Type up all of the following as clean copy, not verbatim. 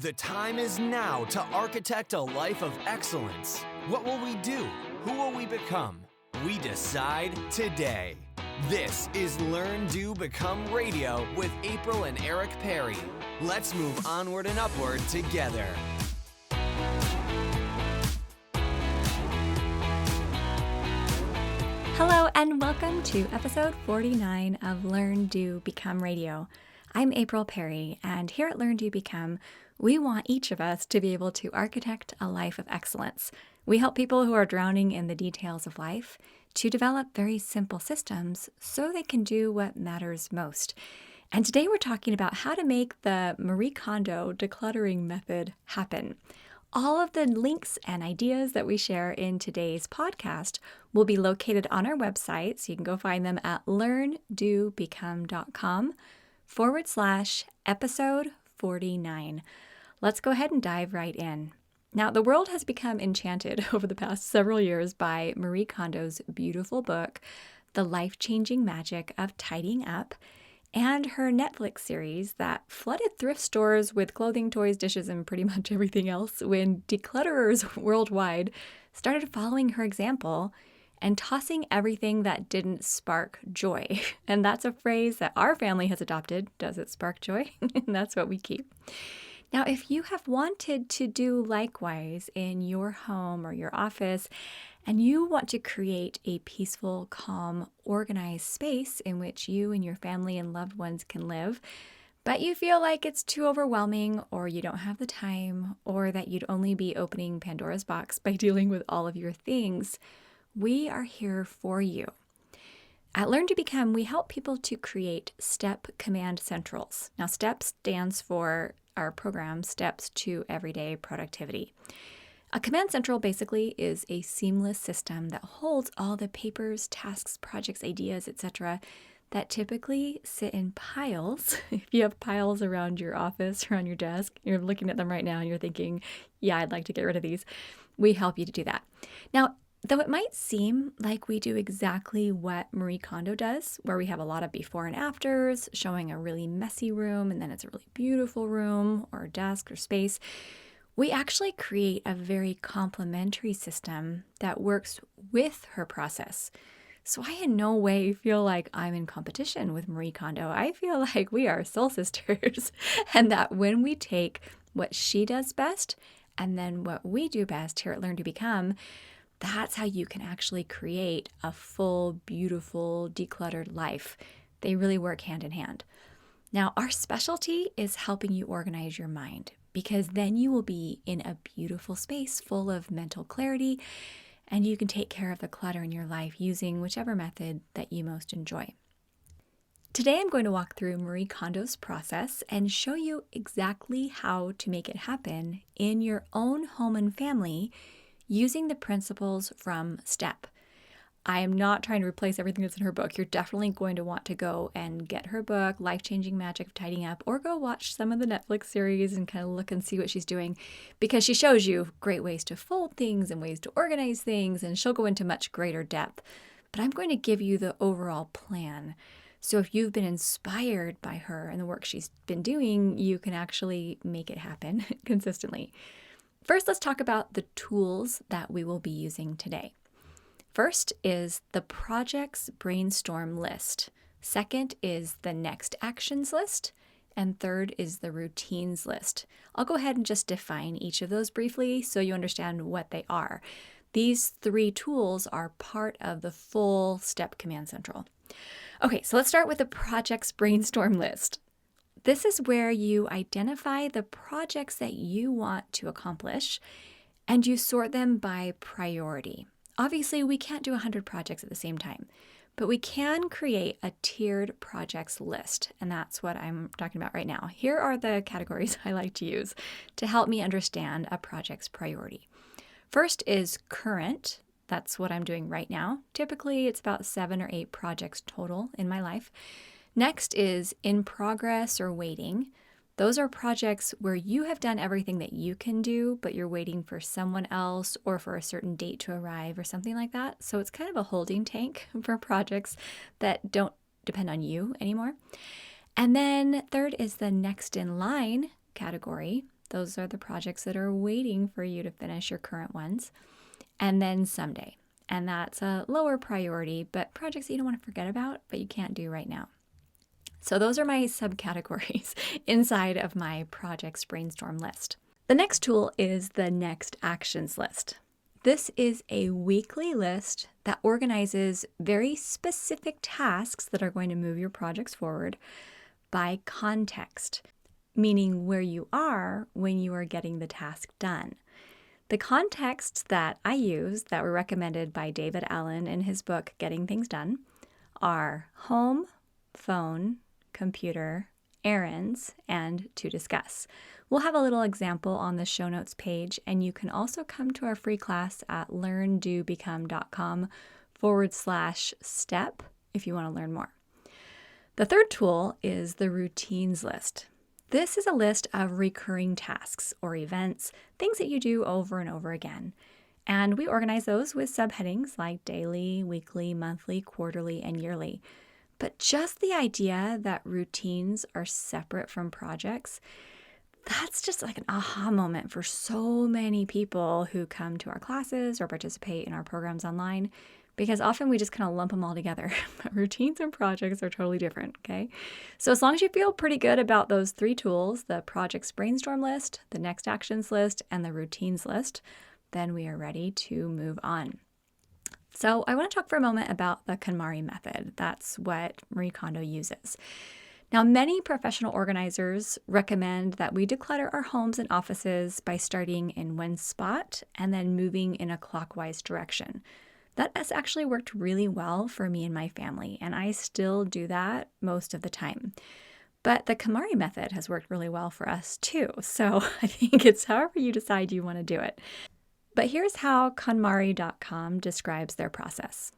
The time is now to architect a life of excellence. What will we do? Who will we become? We decide today. This is Learn, Do, Become Radio with April and Eric Perry. Let's move onward and upward together. Hello and welcome to episode 49 of Learn, Do, Become Radio. I'm April Perry, and here at Learn, Do, Become, we want each of us to be able to architect a life of excellence. We help people who are drowning in the details of life to develop very simple systems so they can do what matters most. And today we're talking about how to make the Marie Kondo decluttering method happen. All of the links and ideas that we share in today's podcast will be located on our website, so you can go find them at learndobecome.com/episode 49. Let's go ahead and dive right in. Now, the world has become enchanted over the past several years by Marie Kondo's beautiful book, The Life-Changing Magic of Tidying Up, and her Netflix series that flooded thrift stores with clothing, toys, dishes, and pretty much everything else when declutterers worldwide started following her example and tossing everything that didn't spark joy. And that's a phrase that our family has adopted. Does it spark joy? And that's what we keep. Now, if you have wanted to do likewise in your home or your office, and you want to create a peaceful, calm, organized space in which you and your family and loved ones can live, but you feel like it's too overwhelming, or you don't have the time, or that you'd only be opening Pandora's box by dealing with all of your things, we are here for you. At Learn to Become, we help people to create STEP command centrals. Now, STEP stands for our program, Steps to Everyday Productivity. A command central basically is a seamless system that holds all the papers, tasks, projects, ideas, etc. that typically sit in piles. If you have piles around your office or on your desk, you're looking at them right now and you're thinking, yeah, I'd like to get rid of these. We help you to do that. Now, though it might seem like we do exactly what Marie Kondo does, where we have a lot of before and afters, showing a really messy room, and then it's a really beautiful room or desk or space, we actually create a very complementary system that works with her process. So I in no way feel like I'm in competition with Marie Kondo. I feel like we are soul sisters, and that when we take what she does best and then what we do best here at Learn to Become, that's how you can actually create a full, beautiful, decluttered life. They really work hand in hand. Now, our specialty is helping you organize your mind, because then you will be in a beautiful space full of mental clarity, and you can take care of the clutter in your life using whichever method that you most enjoy. Today, I'm going to walk through Marie Kondo's process and show you exactly how to make it happen in your own home and family using the principles from STEP. I am not trying to replace everything that's in her book. You're definitely going to want to go and get her book, Life-Changing Magic of Tidying Up, or go watch some of the Netflix series and kind of look and see what she's doing, because she shows you great ways to fold things and ways to organize things, and she'll go into much greater depth. But I'm going to give you the overall plan. So if you've been inspired by her and the work she's been doing, you can actually make it happen consistently. First, let's talk about the tools that we will be using today. First is the projects brainstorm list. Second is the next actions list. And third is the routines list. I'll go ahead and just define each of those briefly so you understand what they are. These three tools are part of the full STEP Command Central. Okay, so let's start with the projects brainstorm list. This is where you identify the projects that you want to accomplish, and you sort them by priority. Obviously, we can't do 100 projects at the same time, but we can create a tiered projects list, and that's what I'm talking about right now. Here are the categories I like to use to help me understand a project's priority. First is current. That's what I'm doing right now. Typically, it's about 7 or 8 projects total in my life. Next is in progress or waiting. Those are projects where you have done everything that you can do, but you're waiting for someone else or for a certain date to arrive or something like that. So it's kind of a holding tank for projects that don't depend on you anymore. And then third is the next in line category. Those are the projects that are waiting for you to finish your current ones. And then someday. And that's a lower priority, but projects that you don't want to forget about, but you can't do right now. So those are my subcategories inside of my projects brainstorm list. The next tool is the next actions list. This is a weekly list that organizes very specific tasks that are going to move your projects forward by context, meaning where you are when you are getting the task done. The contexts that I use that were recommended by David Allen in his book, Getting Things Done, are home, phone, computer, errands, and to discuss. We'll have a little example on the show notes page, and you can also come to our free class at learndobecome.com/step if you want to learn more. The third tool is the routines list. This is a list of recurring tasks or events, things that you do over and over again. And we organize those with subheadings like daily, weekly, monthly, quarterly, and yearly. But just the idea that routines are separate from projects, that's just like an aha moment for so many people who come to our classes or participate in our programs online, because often we just kind of lump them all together. But routines and projects are totally different, okay? So as long as you feel pretty good about those three tools, the projects brainstorm list, the next actions list, and the routines list, then we are ready to move on. So I want to talk for a moment about the KonMari method. That's what Marie Kondo uses. Now, many professional organizers recommend that we declutter our homes and offices by starting in one spot and then moving in a clockwise direction. That has actually worked really well for me and my family, and I still do that most of the time. But the KonMari method has worked really well for us too, so I think it's however you decide you want to do it. But here's how KonMari.com describes their process.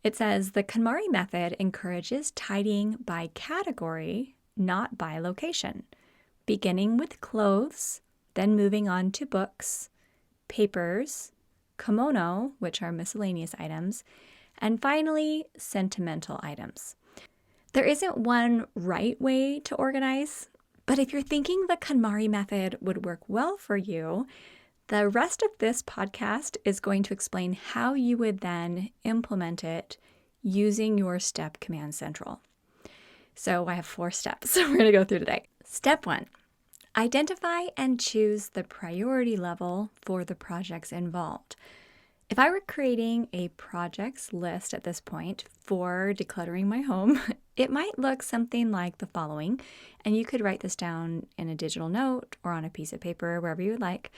It says, the KonMari method encourages tidying by category, not by location, beginning with clothes, then moving on to books, papers, kimono, which are miscellaneous items, and finally, sentimental items. There isn't one right way to organize, but if you're thinking the KonMari method would work well for you, the rest of this podcast is going to explain how you would then implement it using your STEP Command Central. So I have 4 steps we're going to go through today. Step 1. Identify and choose the priority level for the projects involved. If I were creating a projects list at this point for decluttering my home, it might look something like the following, and you could write this down in a digital note or on a piece of paper, wherever you would like.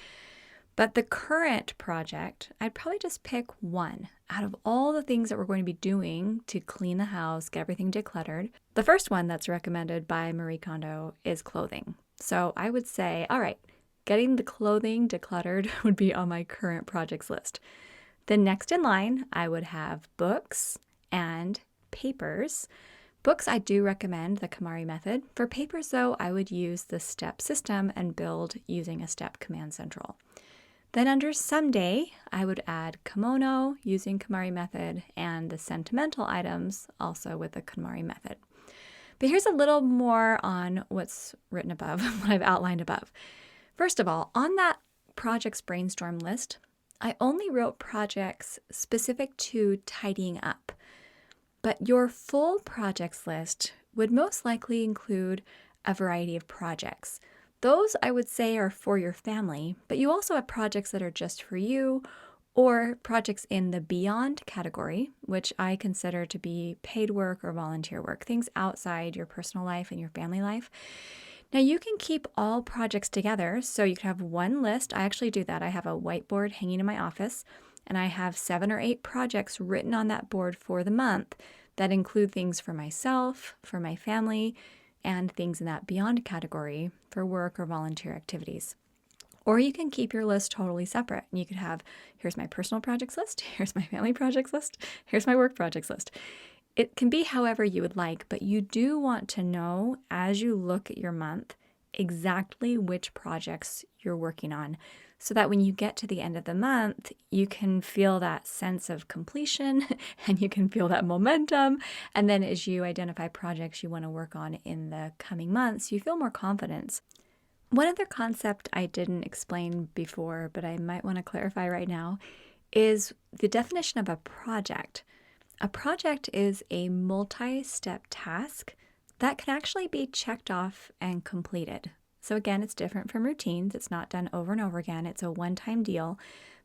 But the current project, I'd probably just pick one out of all the things that we're going to be doing to clean the house, get everything decluttered. The first one that's recommended by Marie Kondo is clothing. So I would say, all right, getting the clothing decluttered would be on my current projects list. Then next in line, I would have books and papers. Books, I do recommend the KonMari method. For papers, though, I would use the STEP system and build using a STEP Command Central. Then under someday, I would add kimono using KonMari method and the sentimental items also with the KonMari method. But here's a little more on what's written above, what I've outlined above. First of all, on that projects brainstorm list, I only wrote projects specific to tidying up. But your full projects list would most likely include a variety of projects. Those I would say are for your family, but you also have projects that are just for you, or projects in the beyond category, which I consider to be paid work or volunteer work, things outside your personal life and your family life. Now you can keep all projects together, so you can have one list. I actually do that. I have a whiteboard hanging in my office, and I have 7 or 8 projects written on that board for the month that include things for myself, for my family, and things in that beyond category for work or volunteer activities. Or you can keep your list totally separate. And you could have, here's my personal projects list, here's my family projects list, here's my work projects list. It can be however you would like, but you do want to know as you look at your month exactly which projects you're working on, so that when you get to the end of the month, you can feel that sense of completion and you can feel that momentum. And then as you identify projects you want to work on in the coming months, you feel more confidence. One other concept I didn't explain before, but I might want to clarify right now, is the definition of a project. A project is a multi-step task that can actually be checked off and completed. So again, it's different from routines. It's not done over and over again. It's a one-time deal,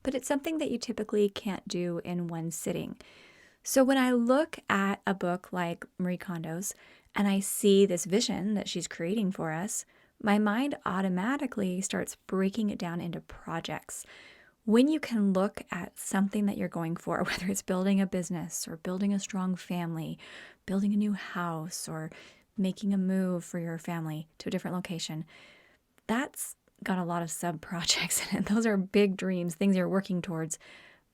but it's something that you typically can't do in one sitting. So when I look at a book like Marie Kondo's and I see this vision that she's creating for us, my mind automatically starts breaking it down into projects. When you can look at something that you're going for, whether it's building a business or building a strong family, building a new house, or making a move for your family to a different location, that's got a lot of sub projects in it. Those are big dreams, things you're working towards.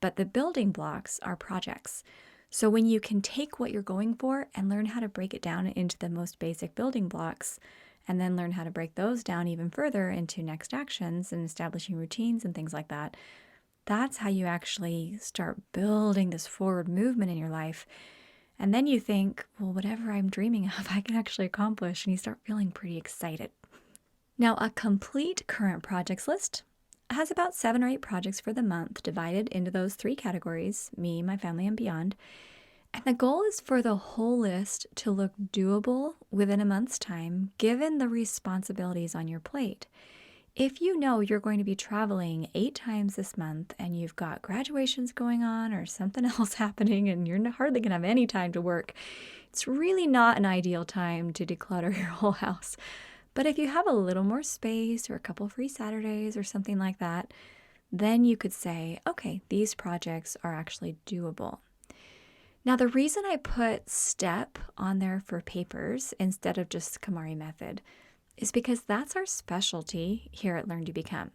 But the building blocks are projects. So when you can take what you're going for and learn how to break it down into the most basic building blocks, and then learn how to break those down even further into next actions and establishing routines and things like that, that's how you actually start building this forward movement in your life. And then you think, well, whatever I'm dreaming of, I can actually accomplish, and you start feeling pretty excited. Now, a complete current projects list has about 7 or 8 projects for the month divided into those 3 categories: me, my family, and beyond. And the goal is for the whole list to look doable within a month's time, given the responsibilities on your plate. If you know you're going to be traveling 8 times this month and you've got graduations going on or something else happening and you're hardly going to have any time to work, it's really not an ideal time to declutter your whole house. But if you have a little more space or a couple free Saturdays or something like that, then you could say, okay, these projects are actually doable. Now, the reason I put STEP on there for papers instead of just KonMari method is because that's our specialty here at Learn to Become.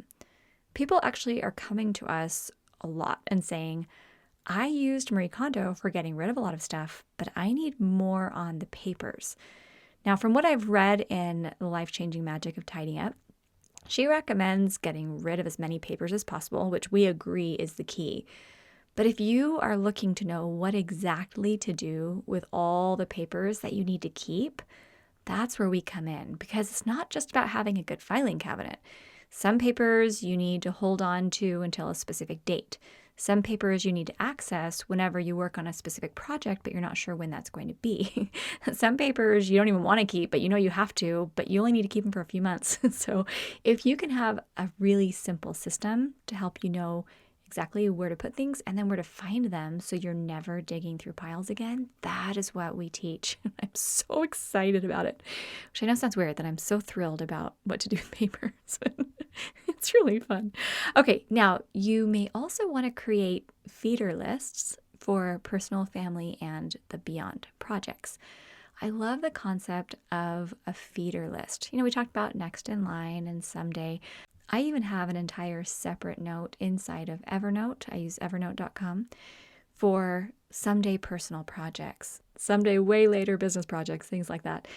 People actually are coming to us a lot and saying, I used Marie Kondo for getting rid of a lot of stuff, but I need more on the papers. Now, from what I've read in The Life-Changing Magic of Tidying Up, she recommends getting rid of as many papers as possible, which we agree is the key. But if you are looking to know what exactly to do with all the papers that you need to keep, that's where we come in, because it's not just about having a good filing cabinet. Some papers you need to hold on to until a specific date. Some papers you need to access whenever you work on a specific project, but you're not sure when that's going to be. Some papers you don't even want to keep, but you know you have to, but you only need to keep them for a few months. So if you can have a really simple system to help you know exactly where to put things and then where to find them so you're never digging through piles again, that is what we teach. I'm so excited about it, which I know sounds weird that I'm so thrilled about what to do with papers. It's really fun. Okay, now you may also want to create feeder lists for personal, family, and the beyond projects. I love the concept of a feeder list. We talked about next in line and someday. I even have an entire separate note inside of Evernote. I use evernote.com for someday personal projects, someday way later business projects, things like that,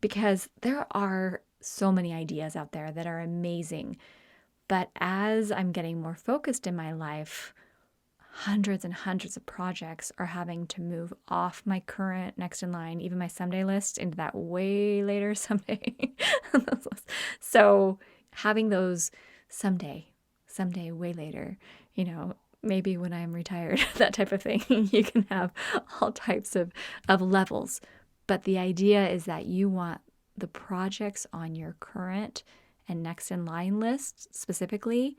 because there are so many ideas out there that are amazing. But as I'm getting more focused in my life, hundreds and hundreds of projects are having to move off my current next in line, even my someday list, into that way later someday. So having those someday, way later, maybe when I'm retired, that type of thing, you can have all types of levels. But the idea is that you want the projects on your current and next in line lists specifically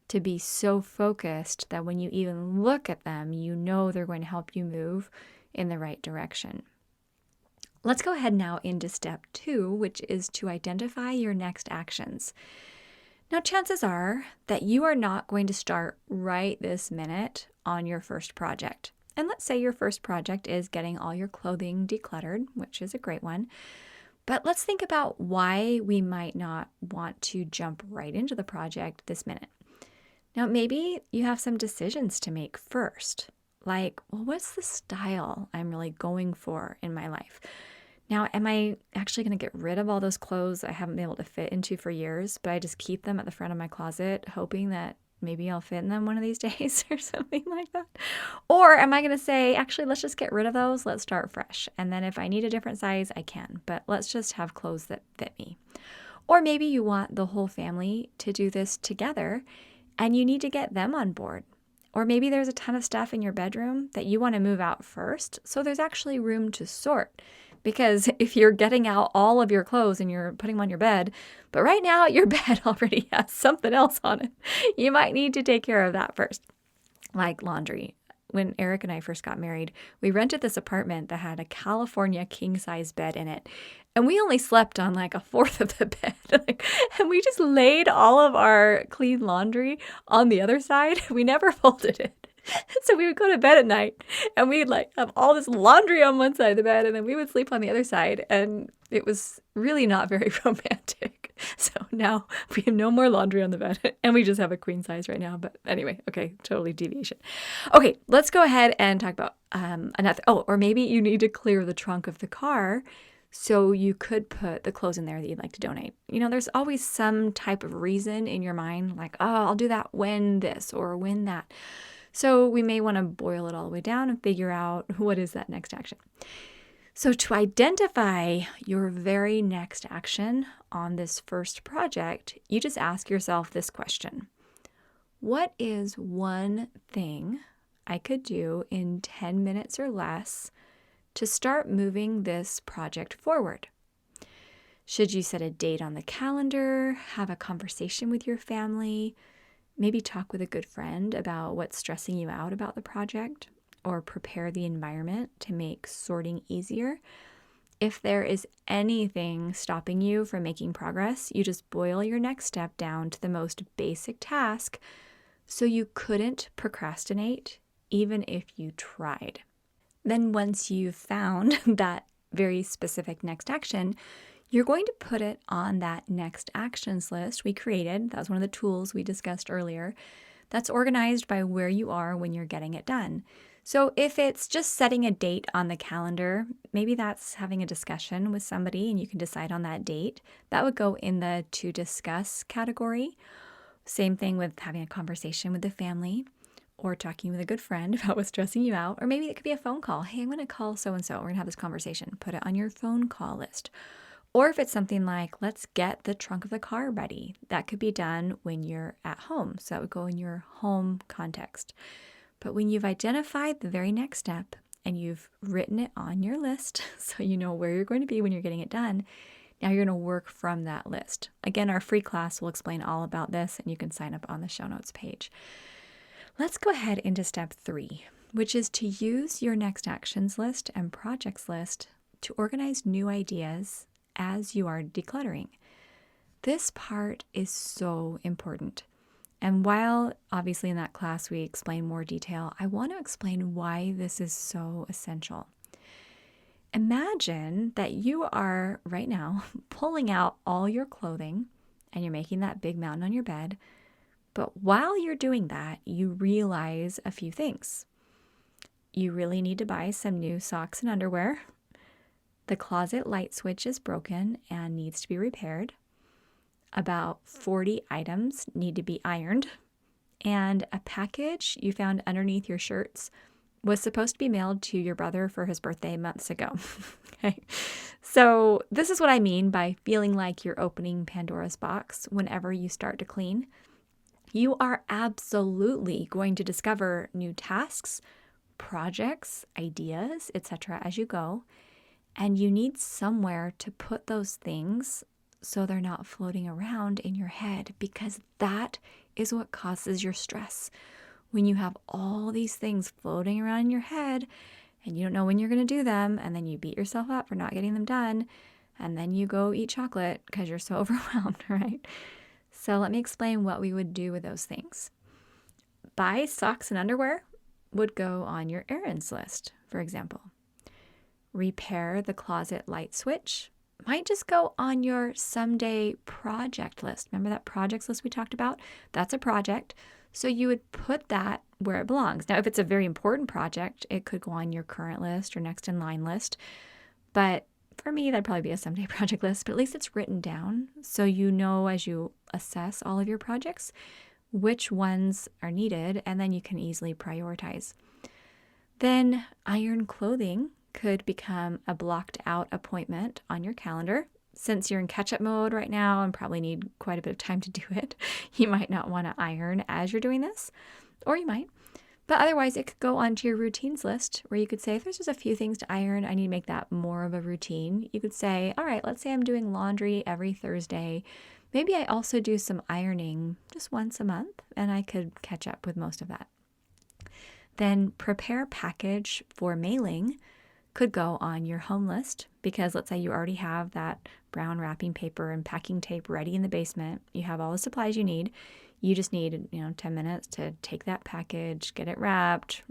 to be so focused that when you even look at them, you know they're going to help you move in the right direction. Let's go ahead now into step 2, which is to identify your next actions. Now, chances are that you are not going to start right this minute on your first project. And let's say your first project is getting all your clothing decluttered, which is a great one. But let's think about why we might not want to jump right into the project this minute. Now, maybe you have some decisions to make first, like, well, what's the style I'm really going for in my life? Now, am I actually going to get rid of all those clothes I haven't been able to fit into for years, but I just keep them at the front of my closet, hoping that maybe I'll fit in them one of these days or something like that? Or am I going to say, actually, let's just get rid of those. Let's start fresh. And then if I need a different size, I can. But let's just have clothes that fit me. Or maybe you want the whole family to do this together and you need to get them on board. Or maybe there's a ton of stuff in your bedroom that you want to move out first, so there's actually room to sort. Because if you're getting out all of your clothes and you're putting them on your bed, but right now your bed already has something else on it, you might need to take care of that first, like laundry. When Eric and I first got married, we rented this apartment that had a California king-size bed in it. And we only slept on like a fourth of the bed. And we just laid all of our clean laundry on the other side. We never folded it. So we would go to bed at night and we'd like have all this laundry on one side of the bed and then we would sleep on the other side. And it was really not very romantic. So now we have no more laundry on the bed and we just have a queen size right now. But anyway, okay, totally deviation. Okay, let's go ahead and talk about another. Oh, or maybe you need to clear the trunk of the car so you could put the clothes in there that you'd like to donate. You know, there's always some type of reason in your mind, like, oh, I'll do that when this or when that. So we may want to boil it all the way down and figure out what is that next action. So to identify your very next action on this first project, you just ask yourself this question. What is one thing I could do in 10 minutes or less to start moving this project forward? Should you set a date on the calendar, have a conversation with your family, maybe talk with a good friend about what's stressing you out about the project, or prepare the environment to make sorting easier? If there is anything stopping you from making progress, you just boil your next step down to the most basic task so you couldn't procrastinate even if you tried. Then once you've found that very specific next action, you're going to put it on that next actions list we created. That was one of the tools we discussed earlier. That's organized by where you are when you're getting it done. So if it's just setting a date on the calendar, maybe that's having a discussion with somebody and you can decide on that date. That would go in the to discuss category. Same thing with having a conversation with the family or talking with a good friend about what's stressing you out. Or maybe it could be a phone call. Hey, I'm going to call so-and-so. We're going to have this conversation. Put it on your phone call list. Or if it's something like, let's get the trunk of the car ready. That could be done when you're at home. So that would go in your home context. But when you've identified the very next step and you've written it on your list so you know where you're going to be when you're getting it done, now you're going to work from that list. Again, our free class will explain all about this and you can sign up on the show notes page. Let's go ahead into step 3, which is to use your next actions list and projects list to organize new ideas as you are decluttering. This part is so important. And while obviously in that class we explain more detail, I want to explain why this is so essential. Imagine that you are right now pulling out all your clothing and you're making that big mountain on your bed. But while you're doing that, you realize a few things. You really need to buy some new socks and underwear. The closet light switch is broken and needs to be repaired. About 40 items need to be ironed. And a package you found underneath your shirts was supposed to be mailed to your brother for his birthday months ago. Okay. So this is what I mean by feeling like you're opening Pandora's box whenever you start to clean. You are absolutely going to discover new tasks, projects, ideas, etc. as you go. And you need somewhere to put those things so they're not floating around in your head, because that is what causes your stress. When you have all these things floating around in your head and you don't know when you're going to do them, and then you beat yourself up for not getting them done, and then you go eat chocolate because you're so overwhelmed, right? So let me explain what we would do with those things. Buy socks and underwear would go on your errands list, for example. Repair the closet light switch might just go on your someday project list. Remember that projects list we talked about? That's a project. So you would put that where it belongs. Now, if it's a very important project, it could go on your current list or next in line list. But for me, that'd probably be a someday project list, but at least it's written down so you know as you assess all of your projects which ones are needed, and then you can easily prioritize. Then iron clothing could become a blocked out appointment on your calendar. Since you're in catch-up mode right now and probably need quite a bit of time to do it, you might not want to iron as you're doing this, or you might. But otherwise, it could go onto your routines list where you could say, if there's just a few things to iron, I need to make that more of a routine. You could say, all right, let's say I'm doing laundry every Thursday. Maybe I also do some ironing just once a month, and I could catch up with most of that. Then prepare a package for mailing could go on your home list, because let's say you already have that brown wrapping paper and packing tape ready in the basement. You have all the supplies you need. You just need, 10 minutes to take that package, get it wrapped,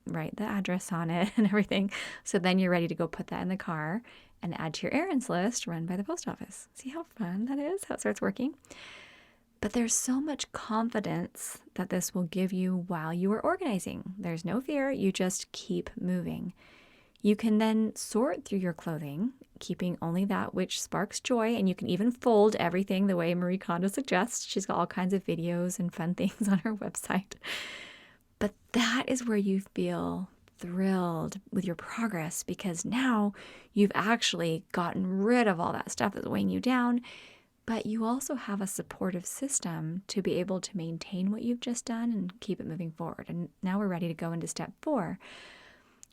write the address on it and everything. So then you're ready to go put that in the car and add to your errands list run by the post office. See how fun that is, how it starts working? But there's so much confidence that this will give you while you are organizing. There's no fear. You just keep moving. You can then sort through your clothing, keeping only that which sparks joy, and you can even fold everything the way Marie Kondo suggests. She's got all kinds of videos and fun things on her website. But that is where you feel thrilled with your progress, because now you've actually gotten rid of all that stuff that's weighing you down, but you also have a supportive system to be able to maintain what you've just done and keep it moving forward. And now we're ready to go into step 4.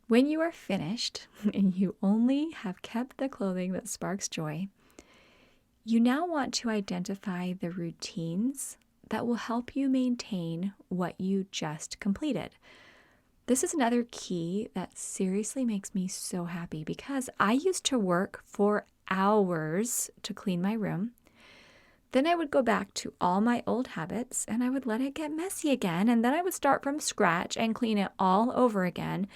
When you are finished and you only have kept the clothing that sparks joy, you now want to identify the routines that will help you maintain what you just completed. This is another key that seriously makes me so happy, because I used to work for hours to clean my room. Then I would go back to all my old habits and I would let it get messy again. And then I would start from scratch and clean it all over again.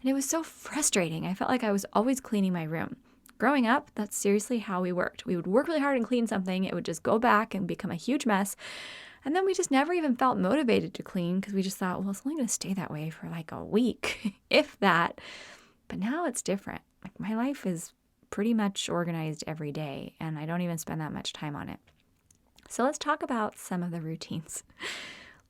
And it was so frustrating. I felt like I was always cleaning my room. Growing up, that's seriously how we worked. We would work really hard and clean something. It would just go back and become a huge mess. And then we just never even felt motivated to clean, because we just thought, well, it's only going to stay that way for like a week, if that. But now it's different. Like, my life is pretty much organized every day, and I don't even spend that much time on it. So let's talk about some of the routines.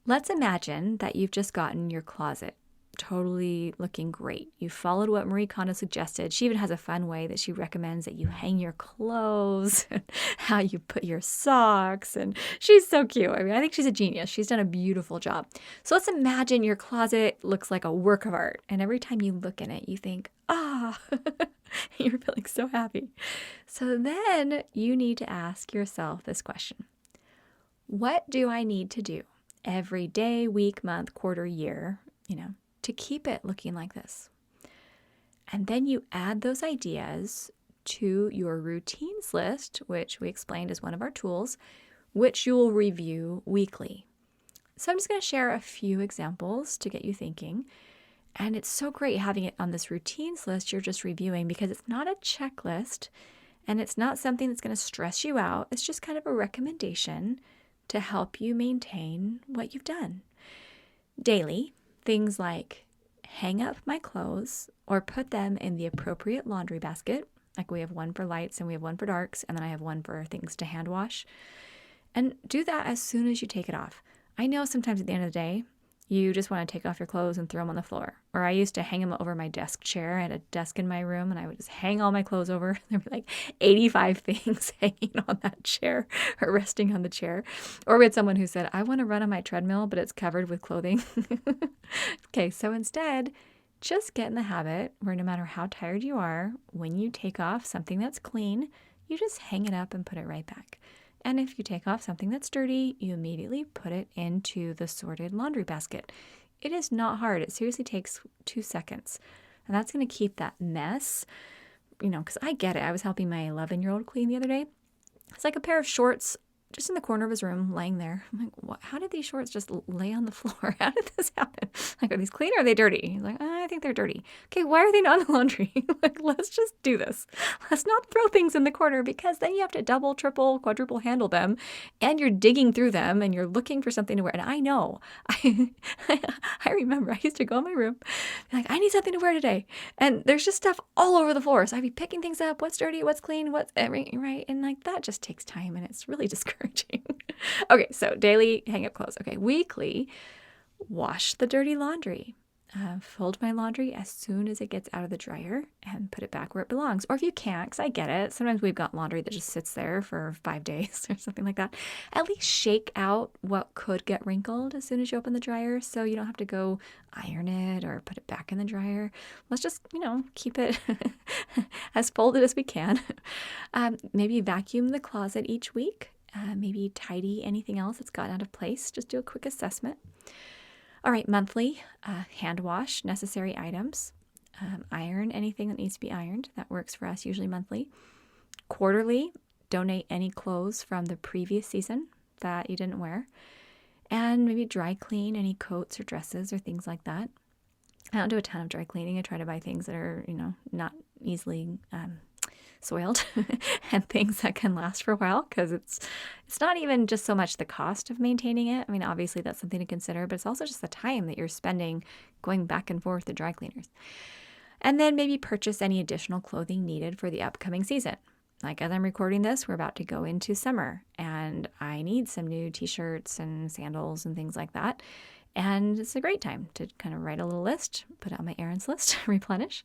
Let's imagine that you've just gotten your closet totally looking great. You followed what Marie Kondo suggested. She even has a fun way that she recommends that you hang your clothes, and how you put your socks, and she's so cute. I mean, I think she's a genius. She's done a beautiful job. So let's imagine your closet looks like a work of art, and every time you look in it, you think, you're feeling so happy. So then you need to ask yourself this question. What do I need to do every day, week, month, quarter, year, to keep it looking like this? And then you add those ideas to your routines list, which we explained is one of our tools, which you will review weekly. So I'm just going to share a few examples to get you thinking. And it's so great having it on this routines list you're just reviewing, because it's not a checklist and it's not something that's going to stress you out. It's just kind of a recommendation to help you maintain what you've done. Daily, things like hang up my clothes or put them in the appropriate laundry basket. Like, we have one for lights and we have one for darks, and then I have one for things to hand wash. And do that as soon as you take it off. I know sometimes at the end of the day, you just want to take off your clothes and throw them on the floor. Or I used to hang them over my desk chair. I had a desk in my room, and I would just hang all my clothes over. There were like 85 things hanging on that chair or resting on the chair. Or we had someone who said, I want to run on my treadmill, but it's covered with clothing. Okay, so instead, just get in the habit where no matter how tired you are, when you take off something that's clean, you just hang it up and put it right back. And if you take off something that's dirty, you immediately put it into the sorted laundry basket. It is not hard. It seriously takes 2 seconds. And that's going to keep that mess, because I get it. I was helping my 11-year-old clean the other day. It's like a pair of shorts just in the corner of his room laying there. I'm like, what? How did these shorts just lay on the floor? How did this happen? Like, are these clean or are they dirty? He's like, I think they're dirty. Okay, why are they not in the laundry? Like, let's just do this. Let's not throw things in the corner, because then you have to double, triple, quadruple handle them, and you're digging through them and you're looking for something to wear. And I know, I remember I used to go in my room, be like, I need something to wear today. And there's just stuff all over the floor. So I'd be picking things up. What's dirty? What's clean? What's right? And like, that just takes time, and it's really discouraging. Okay, so daily hang up clothes. Okay, weekly, wash the dirty laundry. fold my laundry as soon as it gets out of the dryer and put it back where it belongs. Or if you can't, because I get it, sometimes we've got laundry that just sits there for 5 days or something like that. At least shake out what could get wrinkled as soon as you open the dryer so you don't have to go iron it or put it back in the dryer. Let's just, keep it as folded as we can. Maybe vacuum the closet each week. Maybe tidy anything else that's gotten out of place. Just do a quick assessment. All right, monthly, hand wash necessary items, iron anything that needs to be ironed. That works for us usually monthly. Quarterly, donate any clothes from the previous season that you didn't wear. And maybe dry clean any coats or dresses or things like that. I don't do a ton of dry cleaning. I try to buy things that are, not easily soiled and things that can last for a while, because it's not even just so much the cost of maintaining it. I mean, obviously that's something to consider, but it's also just the time that you're spending going back and forth to dry cleaners. And then maybe purchase any additional clothing needed for the upcoming season. Like as I'm recording this, we're about to go into summer and I need some new t-shirts and sandals and things like that. And it's a great time to kind of write a little list, put it on my errands list, replenish.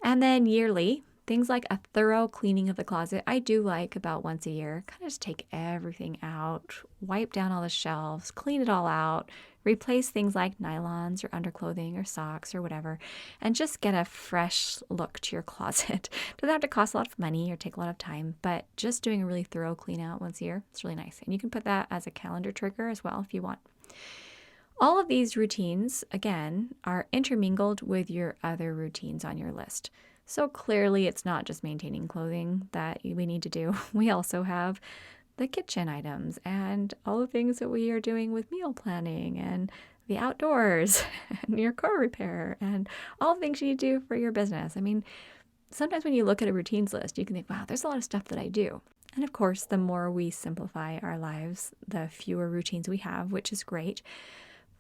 And then yearly, things like a thorough cleaning of the closet. I do like about once a year, kind of just take everything out, wipe down all the shelves, clean it all out, replace things like nylons or underclothing or socks or whatever, and just get a fresh look to your closet. Doesn't have to cost a lot of money or take a lot of time, but just doing a really thorough clean out once a year, it's really nice. And you can put that as a calendar trigger as well if you want. All of these routines, again, are intermingled with your other routines on your list. So clearly it's not just maintaining clothing that we need to do. We also have the kitchen items and all the things that we are doing with meal planning and the outdoors and your car repair and all the things you need to do for your business. I mean, sometimes when you look at a routines list, you can think, wow, there's a lot of stuff that I do. And of course, the more we simplify our lives, the fewer routines we have, which is great.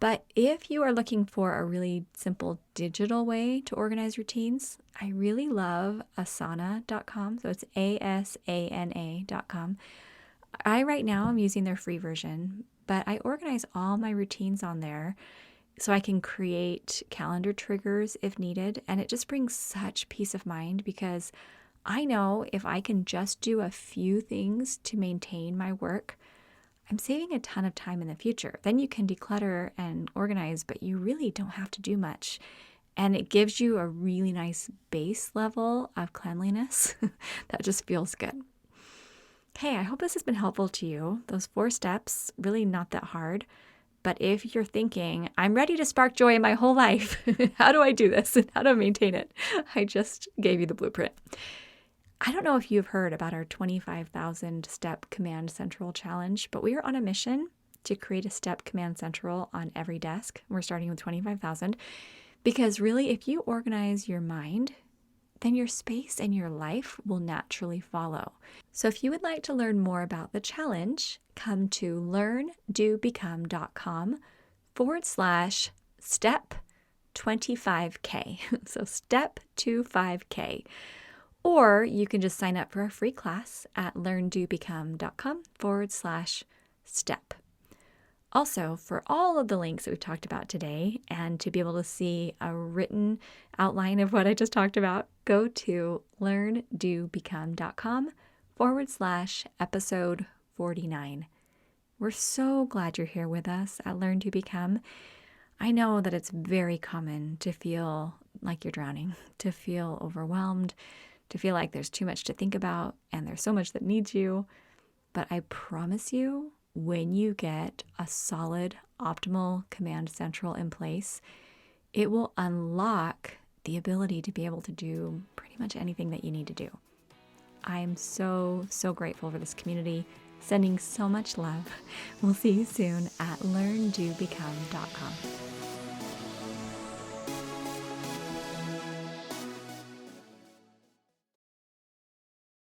But if you are looking for a really simple digital way to organize routines, I really love asana.com. So it's asana.com. Right now I'm using their free version, but I organize all my routines on there so I can create calendar triggers if needed. And it just brings such peace of mind because I know if I can just do a few things to maintain my work, I'm saving a ton of time in the future. Then you can declutter and organize, but you really don't have to do much. And it gives you a really nice base level of cleanliness that just feels good. Hey, I hope this has been helpful to you. Those 4 steps, really not that hard. But if you're thinking, I'm ready to spark joy in my whole life, how do I do this and how do I maintain it? I just gave you the blueprint. I don't know if you've heard about our 25,000 step Command Central challenge, but we are on a mission to create a step Command Central on every desk. We're starting with 25,000 because really, if you organize your mind, then your space and your life will naturally follow. So if you would like to learn more about the challenge, come to learndobecome.com/step 25K. So step 25K. Or you can just sign up for a free class at learndobecome.com/step. Also, for all of the links that we've talked about today and to be able to see a written outline of what I just talked about, go to learndobecome.com/episode 49. We're so glad you're here with us at Learn to Become. I know that it's very common to feel like you're drowning, to feel overwhelmed, to feel like there's too much to think about and there's so much that needs you. But I promise you, when you get a solid, optimal Command Central in place, it will unlock the ability to be able to do pretty much anything that you need to do. I'm so, so grateful for this community. Sending so much love. We'll see you soon at learndobecome.com.